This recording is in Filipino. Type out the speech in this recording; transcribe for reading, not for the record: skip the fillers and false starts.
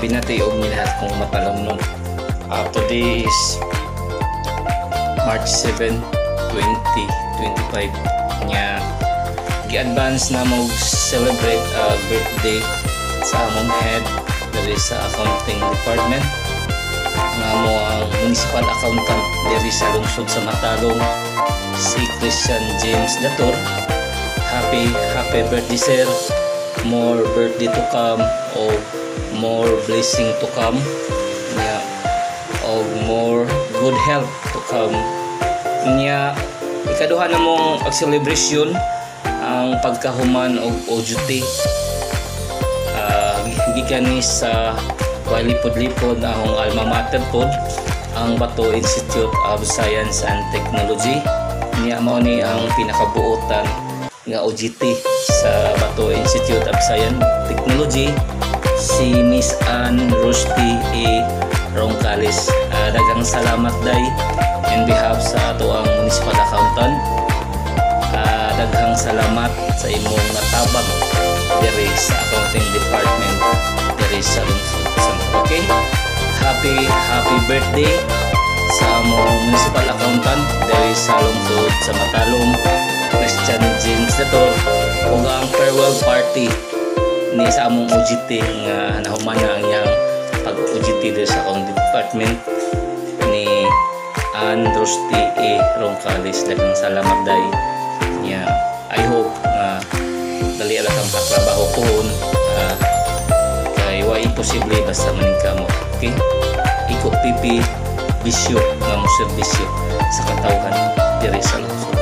binatiog ni lahat kong matalong today is March 7, 2025 nya gi-advance na mo celebrate birthday sa among head diri sa accounting department nga mo ang municipal accountant diri sa lungsod sa Matalong, si Christian James Dator. Happy birthday sir, more birthday to come o more blessing to come nya o more good health to come nya. Ikaduha na mong pag-celebration ang pagkahuman og OJT gikan ni sa walipod-lipod na akong alma mater pod, ang Bato Institute of Science and Technology. Niya mao ni ang pinakabuotan nga OJT sa Bato Institute of Science and Technology, si Miss Ann Rusty A. Roncales. Daghang salamat day in behalf sa ato ang municipal accountant. Daghang salamat sa imong natabang diri sa accounting department diri sa lungsod. Okay, happy birthday sa among municipal accountant diri sa lungsod sa Matalong, Christian James Dator, ug ang farewell party ni sa among OJT nga nahuman na ang iyang pag-OJT diri sa accounting department ni Ann Rusty A. Roncales. Daghang salamat day niya. I hope nga dali ala kang katrabaho pohon kay wa imposible basta maning kamo. Okay, iko pipi bisyo nga mo serbisyo sa katawhan diri sa lungsod.